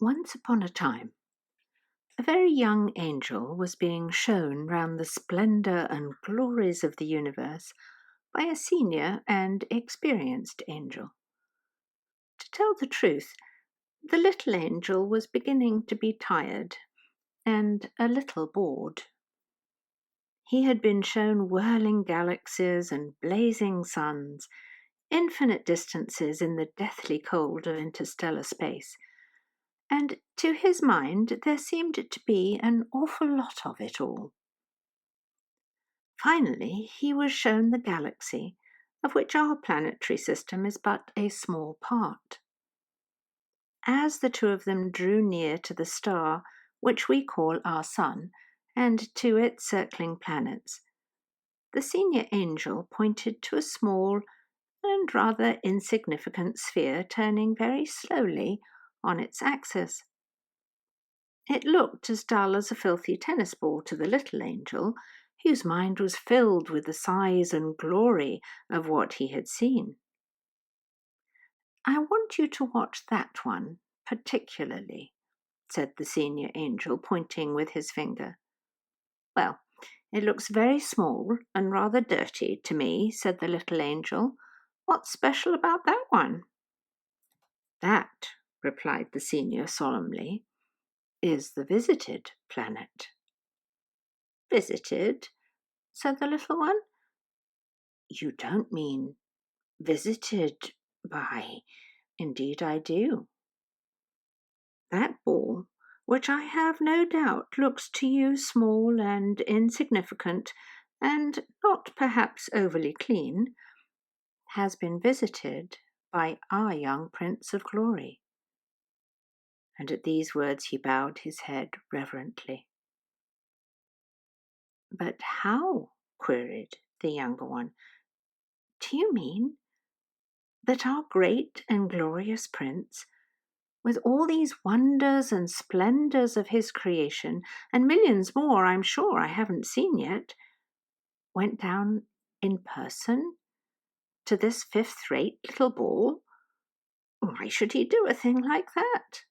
Once upon a time, a very young angel was being shown round the splendour and glories of the universe by a senior and experienced angel. To tell the truth, the little angel was beginning to be tired and a little bored. He had been shown whirling galaxies and blazing suns, infinite distances in the deathly cold of interstellar space, and to his mind there seemed to be an awful lot of it all. Finally, he was shown the galaxy, of which our planetary system is but a small part. As the two of them drew near to the star which we call our sun, and to its circling planets, the senior angel pointed to a small and rather insignificant sphere turning very slowly on its axis. It looked as dull as a filthy tennis ball to the little angel, whose mind was filled with the size and glory of what he had seen. "I want you to watch that one particularly," said the senior angel, pointing with his finger. "Well, it looks very small and rather dirty to me," said the little angel. "What's special about that one?" "That," replied the senior solemnly, "is the visited planet." "Visited?" said the little one. "You don't mean visited by—" "Indeed I do. That ball, which I have no doubt looks to you small and insignificant, and not perhaps overly clean, has been visited by our young Prince of Glory." And at these words he bowed his head reverently. "But how?" queried the younger one. "Do you mean that our great and glorious Prince, with all these wonders and splendours of his creation, and millions more I'm sure I haven't seen yet, went down in person to this fifth-rate little ball? Why should he do a thing like that?"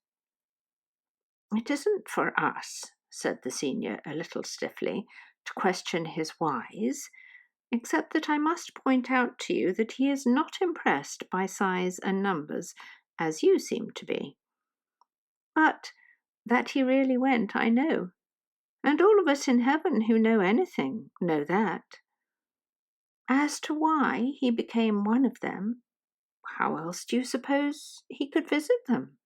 "It isn't for us," said the senior a little stiffly, "to question his whys, except that I must point out to you that he is not impressed by size and numbers, as you seem to be. But that he really went, I know, and all of us in heaven who know anything know that. As to why he became one of them, how else do you suppose he could visit them?"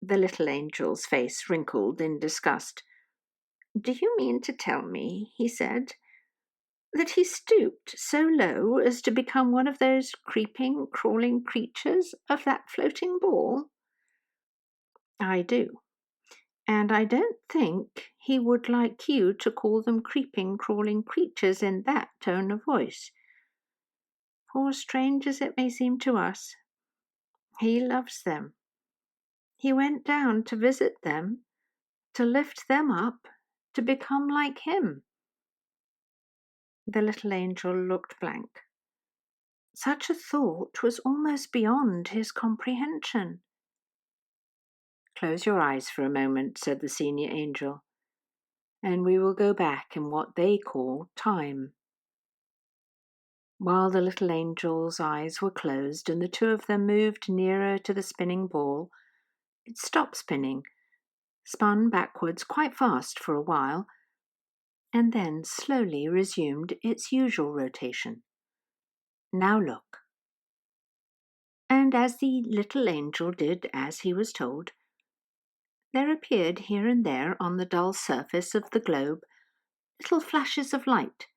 The little angel's face wrinkled in disgust. "Do you mean to tell me," he said, "that he stooped so low as to become one of those creeping, crawling creatures of that floating ball?" "I do. And I don't think he would like you to call them creeping, crawling creatures in that tone of voice. For strange as it may seem to us, he loves them. He went down to visit them, to lift them up, to become like him." The little angel looked blank. Such a thought was almost beyond his comprehension. "Close your eyes for a moment," said the senior angel, "and we will go back in what they call time." While the little angel's eyes were closed and the two of them moved nearer to the spinning ball, it stopped spinning, spun backwards quite fast for a while, and then slowly resumed its usual rotation. "Now look." And as the little angel did as he was told, there appeared here and there on the dull surface of the globe little flashes of light,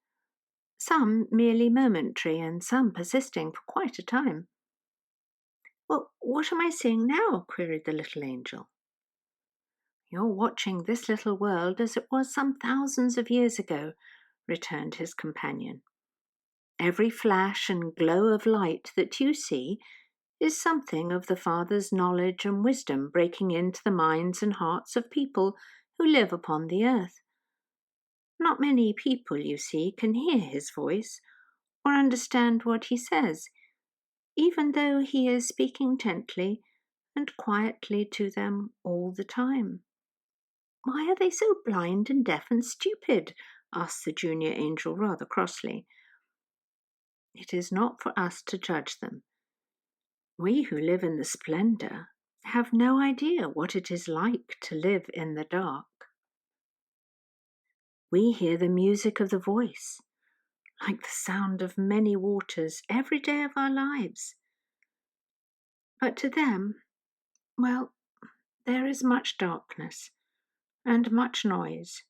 some merely momentary and some persisting for quite a time. "Well, what am I seeing now?" queried the little angel. "You're watching this little world as it was some thousands of years ago," returned his companion. "Every flash and glow of light that you see is something of the Father's knowledge and wisdom breaking into the minds and hearts of people who live upon the earth. Not many people, you see, can hear his voice or understand what he says, even though he is speaking gently and quietly to them all the time. Why are they so blind and deaf and stupid? Asked the junior angel rather crossly. It is not for us to judge them. We who live in the splendor have no idea what it is like to live in the dark. We hear the music of the voice, like the sound of many waters every day of our lives. But to them, well, there is much darkness and much noise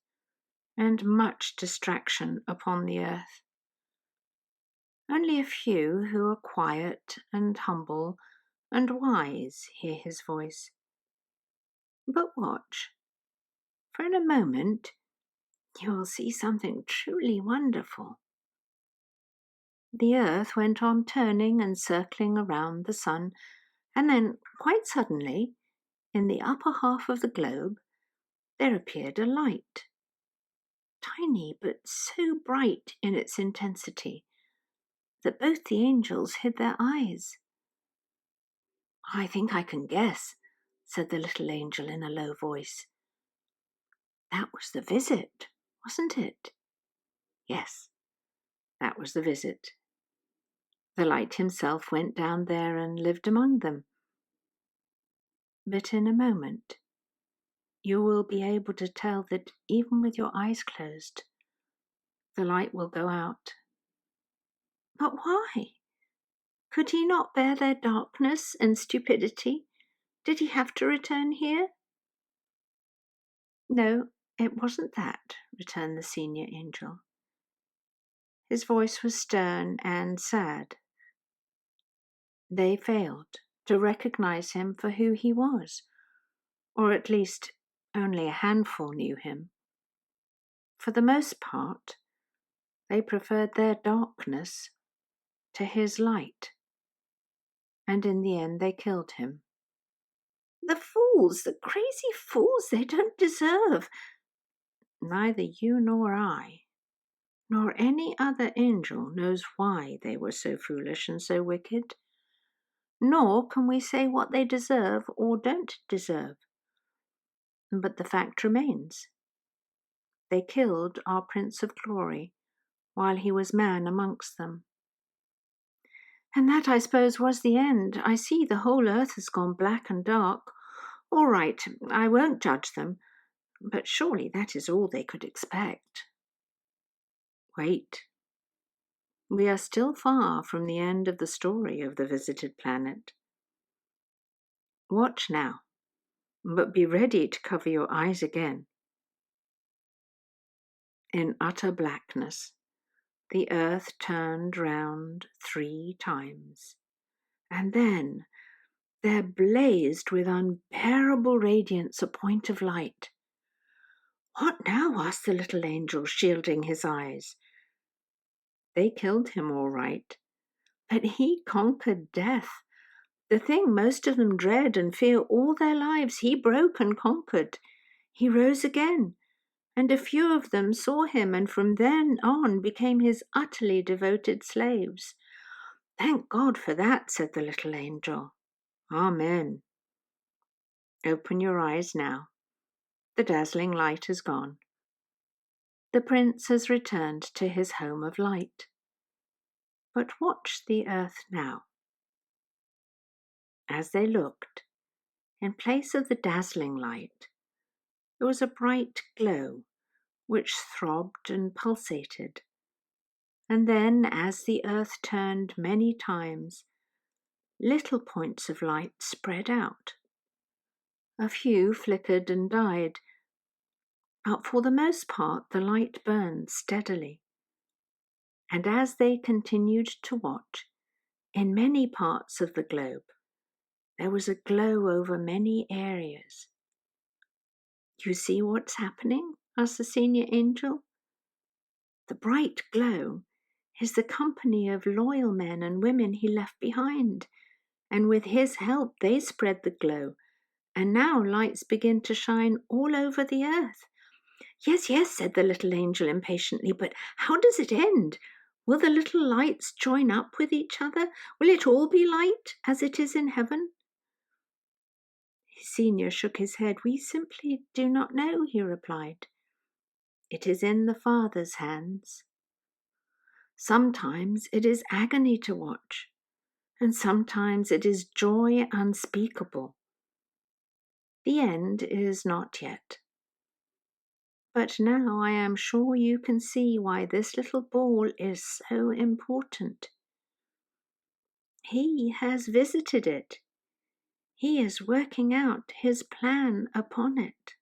and much distraction upon the earth. Only a few who are quiet and humble and wise hear his voice. But watch, for in a moment you will see something truly wonderful. The earth went on turning and circling around the sun, and then, quite suddenly, in the upper half of the globe, there appeared a light. Tiny, but so bright in its intensity that both the angels hid their eyes. I think I can guess, said the little angel in a low voice. That was the visit, wasn't it? Yes, that was the visit. The light himself went down there and lived among them. But in a moment, you will be able to tell that even with your eyes closed, the light will go out. But why? Could he not bear their darkness and stupidity? Did he have to return here? No, it wasn't that, returned the senior angel. His voice was stern and sad. They failed to recognize him for who he was, or at least only a handful knew him. For the most part, they preferred their darkness to his light, and in the end they killed him. The fools, the crazy fools, they don't deserve. Neither you nor I, nor any other angel knows why they were so foolish and so wicked. Nor can we say what they deserve or don't deserve. But the fact remains. They killed our Prince of Glory while he was man amongst them. And that, I suppose, was the end. I see the whole earth has gone black and dark. All right, I won't judge them, but surely that is all they could expect. Wait. We are still far from the end of the story of the visited planet. Watch now, but be ready to cover your eyes again. In utter blackness, the earth turned round 3 times, and then there blazed with unbearable radiance a point of light. What now? Asked the little angel, shielding his eyes. They killed him all right, but he conquered death. The thing most of them dread and fear all their lives, he broke and conquered. He rose again, and a few of them saw him and from then on became his utterly devoted slaves. Thank God for that, said the little angel. Amen. Open your eyes now. The dazzling light has gone. The prince has returned to his home of light. But watch the earth now. As they looked, in place of the dazzling light, there was a bright glow which throbbed and pulsated. And then, as the earth turned many times, little points of light spread out. A few flickered and died, but for the most part the light burned steadily. And as they continued to watch, in many parts of the globe, there was a glow over many areas. You see what's happening? Asked the senior angel. The bright glow is the company of loyal men and women he left behind, and with his help they spread the glow, and now lights begin to shine all over the earth. Yes, yes, said the little angel impatiently, but how does it end? Will the little lights join up with each other? Will it all be light as it is in heaven? Senior shook his head. "We simply do not know," he replied. "It is in the Father's hands. Sometimes it is agony to watch, and sometimes it is joy unspeakable. The end is not yet. But now I am sure you can see why this little ball is so important. He has visited it. He is working out his plan upon it."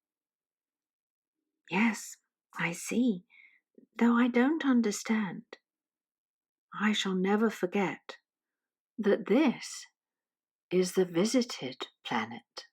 "Yes, I see, though I don't understand. I shall never forget that this is the visited planet."